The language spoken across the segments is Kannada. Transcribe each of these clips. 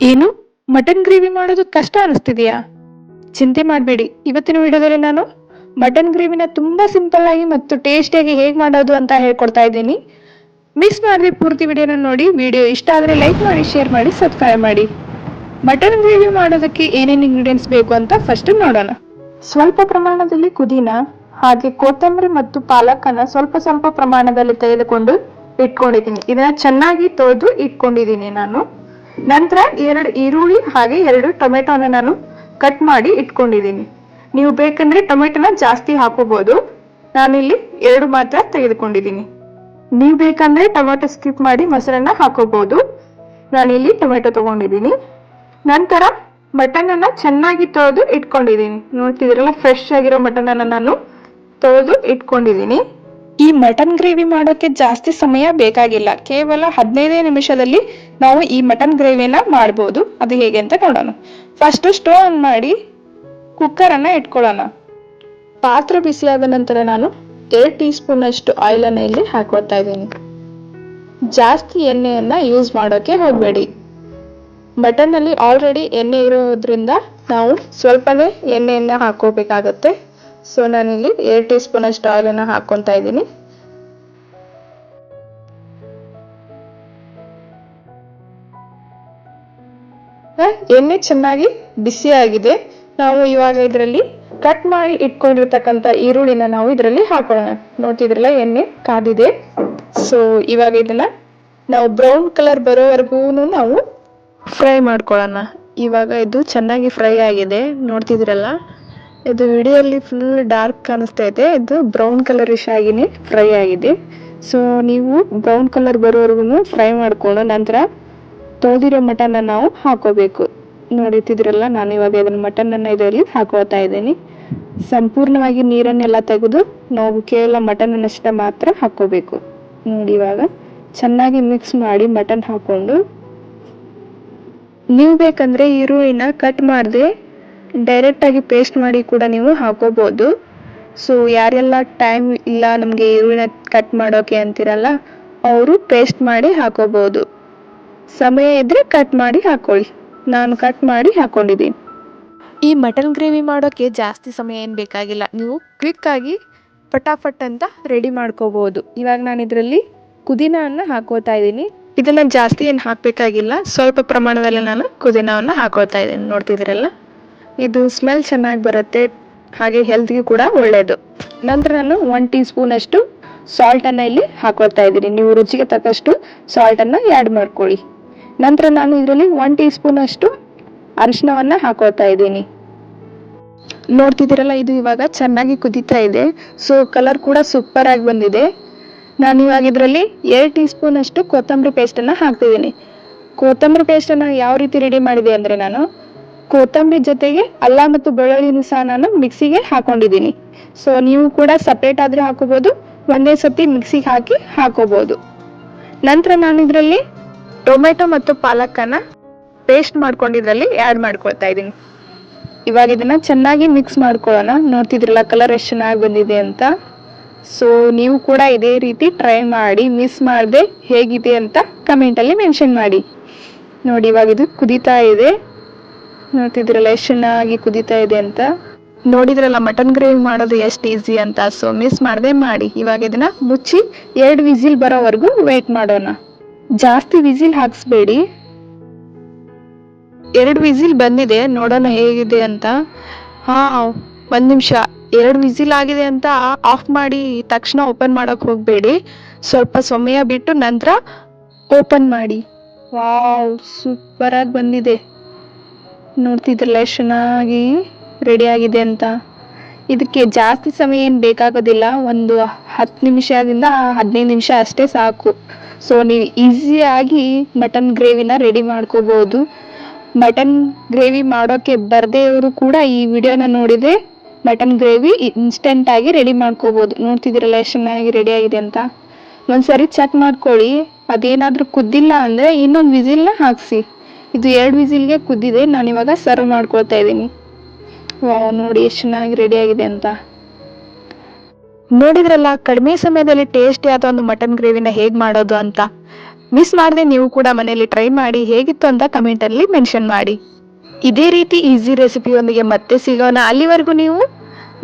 ಏನು ಮಟನ್ ಗ್ರೇವಿ ಮಾಡೋದು ಕಷ್ಟ ಅನಿಸ್ತಿದೆಯಾ? ಚಿಂತೆ ಮಾಡಬೇಡಿ. ಇವತ್ತಿನ ವಿಡಿಯೋದಲ್ಲಿ ನಾನು ಮಟನ್ ಗ್ರೇವಿನ ತುಂಬಾ ಸಿಂಪಲ್ ಆಗಿ ಮತ್ತು ಟೇಸ್ಟಿಯಾಗಿ ಹೇಗೆ ಮಾಡೋದು ಅಂತ ಹೇಳ್ಕೊಡ್ತಾ ಇದ್ದೀನಿ. ಮಿಸ್ ಮಾಡದೆ ಪೂರ್ತಿ ವಿಡಿಯೋನ ನೋಡಿ. ವಿಡಿಯೋ ಇಷ್ಟ ಆದರೆ ಲೈಕ್ ಮಾಡಿ, ಶೇರ್ ಮಾಡಿ, ಸಬ್ಸ್ಕ್ರೈಬ್ ಮಾಡಿ. ಮಟನ್ ಗ್ರೇವಿ ಮಾಡೋದಕ್ಕೆ ಏನೇನು ಇಂಗ್ರೀಡಿಯೆಂಟ್ಸ್ ಬೇಕು ಅಂತ ಫಸ್ಟ್ ನೋಡೋಣ. ಸ್ವಲ್ಪ ಪ್ರಮಾಣದಲ್ಲಿ ಪುದೀನ ಹಾಗೆ ಕೊತ್ತಂಬರಿ ಮತ್ತು ಪಾಲಕನ್ನ ಸ್ವಲ್ಪ ಸ್ವಲ್ಪ ಪ್ರಮಾಣದಲ್ಲಿ ತೆಗೆದುಕೊಂಡು ಇಟ್ಕೊಂಡಿದ್ದೀನಿ. ಇದನ್ನ ಚೆನ್ನಾಗಿ ತೊಳೆದು ಇಟ್ಕೊಂಡಿದ್ದೀನಿ ನಾನು. ನಂತರ 2 ಈರುಳ್ಳಿ ಹಾಗೆ 2 ಟೊಮೆಟೊನ ನಾನು ಕಟ್ ಮಾಡಿ ಇಟ್ಕೊಂಡಿದ್ದೀನಿ. ನೀವು ಬೇಕಂದ್ರೆ ಟೊಮೆಟೊನ ಜಾಸ್ತಿ ಹಾಕೋಬಹುದು. ನಾನಿಲ್ಲಿ 2 ಮಾತ್ರ ತೆಗೆದುಕೊಂಡಿದ್ದೀನಿ. ನೀವು ಬೇಕಂದ್ರೆ ಟೊಮೆಟೊ ಸ್ಕಿಪ್ ಮಾಡಿ ಮೊಸರನ್ನ ಹಾಕೋಬಹುದು. ನಾನಿಲ್ಲಿ ಟೊಮೆಟೊ ತಗೊಂಡಿದ್ದೀನಿ. ನಂತರ ಮಟನ್ ಅನ್ನ ಚೆನ್ನಾಗಿ ತೊಳೆದು ಇಟ್ಕೊಂಡಿದ್ದೀನಿ. ನೋಡ್ತಿದ್ದೀರಲ್ಲ, ಫ್ರೆಶ್ ಆಗಿರೋ ಮಟನ್ ಅನ್ನ ನಾನು ತೊಳೆದು ಇಟ್ಕೊಂಡಿದ್ದೀನಿ. ಈ ಮಟನ್ ಗ್ರೇವಿ ಮಾಡೋಕೆ ಜಾಸ್ತಿ ಸಮಯ ಬೇಕಾಗಿಲ್ಲ. ಕೇವಲ 15 ನಿಮಿಷದಲ್ಲಿ ನಾವು ಈ ಮಟನ್ ಗ್ರೇವಿನ ಮಾಡಬಹುದು. ಅದು ಹೇಗೆ ಅಂತ ನೋಡೋಣ. ಫಸ್ಟ್ ಸ್ಟವ್ ಆನ್ ಮಾಡಿ ಕುಕ್ಕರ್ ಅನ್ನ ಇಟ್ಕೊಳ್ಳೋಣ. ಪಾತ್ರೆ ಬಿಸಿಯಾದ ನಂತರ ನಾನು 2 ಟೀ ಸ್ಪೂನ್ ಅಷ್ಟು ಆಯಿಲ್ ಅನ್ನ ಇಲ್ಲಿ ಹಾಕೊಳ್ತಾ ಇದ್ದೀನಿ. ಜಾಸ್ತಿ ಎಣ್ಣೆಯನ್ನ ಯೂಸ್ ಮಾಡೋಕೆ ಹೋಗಬೇಡಿ. ಮಟನ್ ಅಲ್ಲಿ ಆಲ್ರೆಡಿ ಎಣ್ಣೆ ಇರೋದ್ರಿಂದ ನಾವು ಸ್ವಲ್ಪನೇ ಎಣ್ಣೆಯನ್ನ ಹಾಕೋಬೇಕಾಗತ್ತೆ. ಸೊ ನಾನಿಲ್ಲಿ 2 ಟೀ ಸ್ಪೂನ್ ಅಷ್ಟು ಆಯಿಲ್ ಅನ್ನ ಹಾಕೊಂತಾ ಇದ್ದೀನಿ. ಎಣ್ಣೆ ಚೆನ್ನಾಗಿ ಬಿಸಿ ಆಗಿದೆ. ನಾವು ಇವಾಗ ಇದರಲ್ಲಿ ಕಟ್ ಮಾಡಿ ಇಟ್ಕೊಂಡಿರ್ತಕ್ಕಂಥ ಈರುಳ್ಳಿನ ನಾವು ಇದರಲ್ಲಿ ಹಾಕೋಣ. ನೋಡ್ತಿದ್ರಲ್ಲ, ಎಣ್ಣೆ ಕಾದಿದೆ. ಸೊ ಇವಾಗ ಇದನ್ನ ನಾವು ಬ್ರೌನ್ ಕಲರ್ ಬರೋವರೆಗೂ ನಾವು ಫ್ರೈ ಮಾಡ್ಕೊಳ್ಳೋಣ. ಇವಾಗ ಇದು ಚೆನ್ನಾಗಿ ಫ್ರೈ ಆಗಿದೆ. ನೋಡ್ತಿದ್ರಲ್ಲ, ಇದು ವಿಡಿಯೋಲಿ ಫುಲ್ ಡಾರ್ಕ್ ಕಾಣಿಸ್ತಾ ಇದೆ. ಇದು ಬ್ರೌನ್ ಕಲರಿಶ್ ಆಗಿನೇ ಫ್ರೈ ಆಗಿದೆ. ಸೊ ನೀವು ಬ್ರೌನ್ ಕಲರ್ ಬರೋವರೆಗೂ ಫ್ರೈ ಮಾಡ್ಕೊಂಡು ನಂತರ ತೊಳೆದಿರೋ ಮಟನ್ ನಾವು ಹಾಕೋಬೇಕು. ನೋಡ್ತಿದ್ರಲ್ಲ, ನಾನು ಇವಾಗ ಇದನ್ನ ಮಟನ್ ಅನ್ನ ಇದರಲ್ಲಿ ಹಾಕೋತಾ ಇದ್ದೀನಿ. ಸಂಪೂರ್ಣವಾಗಿ ನೀರನ್ನೆಲ್ಲ ತೆಗೆದು ನಾವು ಕೇವಲ ಮಟನ್ ಅನ್ನಷ್ಟೇ ಮಾತ್ರ ಹಾಕೋಬೇಕು. ನೋಡಿ, ಇವಾಗ ಚೆನ್ನಾಗಿ ಮಿಕ್ಸ್ ಮಾಡಿ ಮಟನ್ ಹಾಕೊಂಡು, ನೀವು ಬೇಕಂದ್ರೆ ಈರುಳ್ಳಿನ ಕಟ್ ಮಾಡದೆ ಡೈರೆಕ್ಟ್ ಆಗಿ ಪೇಸ್ಟ್ ಮಾಡಿ ಕೂಡ ನೀವು ಹಾಕೋಬಹುದು. ಸೊ ಯಾರೆಲ್ಲ ಟೈಮ್ ಇಲ್ಲ ನಮ್ಗೆ ಈರುಳ್ಳಿನ ಕಟ್ ಮಾಡೋಕೆ ಅಂತಿರಲ್ಲ, ಅವರು ಪೇಸ್ಟ್ ಮಾಡಿ ಹಾಕೋಬಹುದು. ಸಮಯ ಇದ್ರೆ ಕಟ್ ಮಾಡಿ ಹಾಕೊಳ್ಳಿ. ನಾನು ಕಟ್ ಮಾಡಿ ಹಾಕೊಂಡಿದ್ದೀನಿ. ಈ ಮಟನ್ ಗ್ರೇವಿ ಮಾಡೋಕೆ ಜಾಸ್ತಿ ಸಮಯ ಏನು ಬೇಕಾಗಿಲ್ಲ. ನೀವು ಕ್ವಿಕ್ ಆಗಿ ಫಟಾಫಟ್ ಅಂತ ರೆಡಿ ಮಾಡ್ಕೋಬಹುದು. ಇವಾಗ ನಾನು ಇದರಲ್ಲಿ ಪುದೀನವನ್ನ ಹಾಕೋತಾ ಇದ್ದೀನಿ. ಇದನ್ನ ಜಾಸ್ತಿ ಏನು ಹಾಕಬೇಕಾಗಿಲ್ಲ. ಸ್ವಲ್ಪ ಪ್ರಮಾಣದಲ್ಲಿ ನಾನು ಪುದೀನವನ್ನ ಹಾಕೋತಾ ಇದ್ದೀನಿ. ನೋಡ್ತಿದ್ದೀರಲ್ಲ, ಇದು ಸ್ಮೆಲ್ ಚೆನ್ನಾಗಿ ಬರುತ್ತೆ ಹಾಗೆ ಹೆಲ್ತ್ಗೆ ಕೂಡ ಒಳ್ಳೆಯದು. ನಂತರ ನಾನು 1 ಟೀ ಸ್ಪೂನ್ ಅಷ್ಟು ಸಾಲ್ಟ್ ಅನ್ನ ಇಲ್ಲಿ ಹಾಕೋತಾ ಇದ್ದೀನಿ. ನೀವು ರುಚಿಗೆ ತಕ್ಕಷ್ಟು ಸಾಲ್ಟ್ ಅನ್ನ ಆ್ಯಡ್ ಮಾಡ್ಕೊಳ್ಳಿ. ನಂತರ ನಾನು ಇದರಲ್ಲಿ 1 ಟೀ ಸ್ಪೂನ್ ಅಷ್ಟು ಅರಿಶಿನವನ್ನ ಹಾಕೋತಾ ಇದ್ದೀನಿ. ನೋಡ್ತಿದ್ದೀರಲ್ಲ, ಇದು ಇವಾಗ ಚೆನ್ನಾಗಿ ಕುದೀತಾ ಇದೆ. ಸೊ ಕಲರ್ ಕೂಡ ಸೂಪರ್ ಆಗಿ ಬಂದಿದೆ. ನಾನು ಇವಾಗ ಇದರಲ್ಲಿ 2 ಟೀ ಸ್ಪೂನ್ ಅಷ್ಟು ಕೊತ್ತಂಬರಿ ಪೇಸ್ಟ್ ಅನ್ನ ಹಾಕ್ತಿದ್ದೀನಿ. ಕೊತ್ತಂಬರಿ ಪೇಸ್ಟ್ ಅನ್ನ ಯಾವ ರೀತಿ ರೆಡಿ ಮಾಡಿದೆ ಅಂದ್ರೆ, ನಾನು ಕೊತ್ತಂಬರಿ ಜೊತೆಗೆ ಅಲ್ಲ ಮತ್ತು ಬೆಳ್ಳುಳ್ಳಿನೂ ಸಹ ನಾನು ಮಿಕ್ಸಿಗೆ ಹಾಕೊಂಡಿದ್ದೀನಿ. ಸೊ ನೀವು ಕೂಡ ಸಪ್ರೇಟ್ ಆದ್ರೆ ಹಾಕೋಬಹುದು, ಒಂದೇ ಸತಿ ಮಿಕ್ಸಿಗೆ ಹಾಕಿ ಹಾಕೋಬಹುದು. ನಂತರ ನಾನು ಇದರಲ್ಲಿ ಟೊಮೆಟೊ ಮತ್ತು ಪಾಲಕನ್ನ ಪೇಸ್ಟ್ ಮಾಡ್ಕೊಂಡಿದ್ರಲ್ಲಿ ಆ್ಯಡ್ ಮಾಡ್ಕೊಳ್ತಾ ಇದ್ದೀನಿ. ಇವಾಗ ಇದನ್ನ ಚೆನ್ನಾಗಿ ಮಿಕ್ಸ್ ಮಾಡ್ಕೊಳ್ಳೋಣ. ನೋಡ್ತಿದ್ರಲ್ಲ, ಕಲರ್ ಎಷ್ಟು ಚೆನ್ನಾಗಿ ಬಂದಿದೆ ಅಂತ. ಸೊ ನೀವು ಕೂಡ ಇದೇ ರೀತಿ ಟ್ರೈ ಮಾಡಿ, ಮಿಸ್ ಮಾಡದೆ ಹೇಗಿದೆ ಅಂತ ಕಮೆಂಟಲ್ಲಿ ಮೆನ್ಷನ್ ಮಾಡಿ. ನೋಡಿ, ಇವಾಗ ಇದು ಕುದೀತಾ ಇದೆ. ನೋಡ್ತಿದ್ರಲ್ಲ ಎಷ್ಟು ಚೆನ್ನಾಗಿ ಕುದೀತಾ ಇದೆ ಅಂತ. ನೋಡಿದ್ರಲ್ಲ ಮಟನ್ ಗ್ರೇವಿ ಮಾಡೋದು ಎಷ್ಟು ಈಸಿ ಅಂತ. ಸೊ ಮಿಸ್ ಮಾಡದೆ ಮಾಡಿ. ಇವಾಗ ಇದನ್ನ ಮುಚ್ಚಿ 2 ವಿಸಿಲ್ ಬರೋವರೆಗೂ ವೇಟ್ ಮಾಡೋಣ. ಜಾಸ್ತಿ ವಿಸಿಲ್ ಹಾಕ್ಸ್ಬೇಡಿ. 2 ವಿಸಿಲ್ ಬಂದಿದೆ, ನೋಡೋಣ ಹೇಗಿದೆ ಅಂತ. 1 ನಿಮಿಷ. 2 ವಿಸಿಲ್ ಆಗಿದೆ ಅಂತ ಆಫ್ ಮಾಡಿ ತಕ್ಷಣ ಓಪನ್ ಮಾಡಕ್ ಹೋಗ್ಬೇಡಿ. ಸ್ವಲ್ಪ ಸಮಯ ಬಿಟ್ಟು ನಂತರ ಓಪನ್ ಮಾಡಿ. ವಾವ್, ಸೂಪರ್ ಆಗಿ ಬಂದಿದೆ. ನೋಡ್ತಿದ್ರಲ್ಲ ಎಷ್ಟು ಚೆನ್ನಾಗಿ ರೆಡಿ ಆಗಿದೆ ಅಂತ. ಇದಕ್ಕೆ ಜಾಸ್ತಿ ಸಮಯ ಏನು ಬೇಕಾಗೋದಿಲ್ಲ. ಒಂದು 10 ನಿಮಿಷದಿಂದ 15 ನಿಮಿಷ ಅಷ್ಟೇ ಸಾಕು. ಸೊ ನೀವು ಈಸಿಯಾಗಿ ಮಟನ್ ಗ್ರೇವಿನ ರೆಡಿ ಮಾಡ್ಕೋಬಹುದು. ಮಟನ್ ಗ್ರೇವಿ ಮಾಡೋಕೆ ಬರ್ದೇ ಇರೋರು ಕೂಡ ಈ ವಿಡಿಯೋನ ನೋಡಿದ್ರೆ ಮಟನ್ ಗ್ರೇವಿ ಇನ್ಸ್ಟೆಂಟ್ ಆಗಿ ರೆಡಿ ಮಾಡ್ಕೋಬಹುದು. ನೋಡ್ತಿದ್ದೀರಲ್ಲ ಎಷ್ಟು ಚೆನ್ನಾಗಿ ರೆಡಿ ಆಗಿದೆ ಅಂತ. ಒಂದ್ಸರಿ ಚೆಕ್ ಮಾಡ್ಕೊಳ್ಳಿ. ಅದೇನಾದ್ರೂ ಕುದ್ದಿಲ್ಲ ಅಂದ್ರೆ ಇನ್ನೊಂದು ವಿಸಿಲ್ನ ಹಾಕ್ಸಿ. ಇದು 2 ವಿಸಿಲ್ಗೆ ಕುದ್ದಿದೆ. ನಾನು ಇವಾಗ ಸರ್ವ್ ಮಾಡ್ಕೊಳ್ತಾ ಇದ್ದೀನಿ. ನೋಡಿ ಎಷ್ಟು ಚೆನ್ನಾಗಿ ರೆಡಿ ಆಗಿದೆ ಅಂತ. ನೋಡಿದ್ರಲ್ಲ, ಕಡಿಮೆ ಸಮಯದಲ್ಲಿ ಟೇಸ್ಟಿ ಆದ ಒಂದು ಮಟನ್ ಗ್ರೇವಿನ ಹೇಗೆ ಮಾಡೋದು ಅಂತ. ಮಿಸ್ ಮಾಡದೆ ನೀವು ಕೂಡ ಮನೆಯಲ್ಲಿ ಟ್ರೈ ಮಾಡಿ ಹೇಗಿತ್ತು ಅಂತ ಕಮೆಂಟಲ್ಲಿ ಮೆನ್ಷನ್ ಮಾಡಿ. ಇದೇ ರೀತಿ ಈಸಿ ರೆಸಿಪಿಯೊಂದಿಗೆ ಮತ್ತೆ ಸಿಗೋಣ. ಅಲ್ಲಿವರೆಗೂ ನೀವು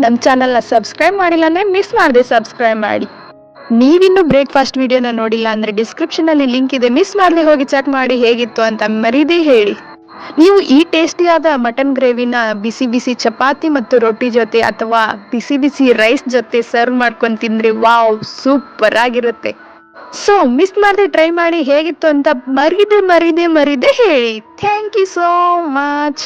ನಮ್ಮ ಚಾನಲ್ನ ಸಬ್ಸ್ಕ್ರೈಬ್ ಮಾಡಿಲ್ಲ ಅಂದರೆ ಮಿಸ್ ಮಾಡದೆ ಸಬ್ಸ್ಕ್ರೈಬ್ ಮಾಡಿ. ನೀವಿನ್ನು ಬ್ರೇಕ್ಫಾಸ್ಟ್ ವಿಡಿಯೋನ ನೋಡಿಲ್ಲ ಅಂದರೆ ಡಿಸ್ಕ್ರಿಪ್ಷನಲ್ಲಿ ಲಿಂಕ್ ಇದೆ, ಮಿಸ್ ಮಾಡದೆ ಹೋಗಿ ಚೆಕ್ ಮಾಡಿ ಹೇಗಿತ್ತು ಅಂತ ಮರೀದೇ ಹೇಳಿ. ನೀವು ಈ ಟೇಸ್ಟಿಯಾದ ಮಟನ್ ಗ್ರೇವಿನ ಬಿಸಿ ಬಿಸಿ ಚಪಾತಿ ಮತ್ತು ರೊಟ್ಟಿ ಜೊತೆ ಅಥವಾ ಬಿಸಿ ಬಿಸಿ ರೈಸ್ ಜೊತೆ ಸರ್ವ್ ಮಾಡ್ಕೊಂಡು ತಿಂದ್ರೆ ವಾವ್, ಸೂಪರ್ ಆಗಿರುತ್ತೆ. ಸೊ ಮಿಸ್ ಮಾಡದೆ ಟ್ರೈ ಮಾಡಿ ಹೇಗಿತ್ತು ಅಂತ ಮರೀದೆ ಹೇಳಿ. Thank you so much.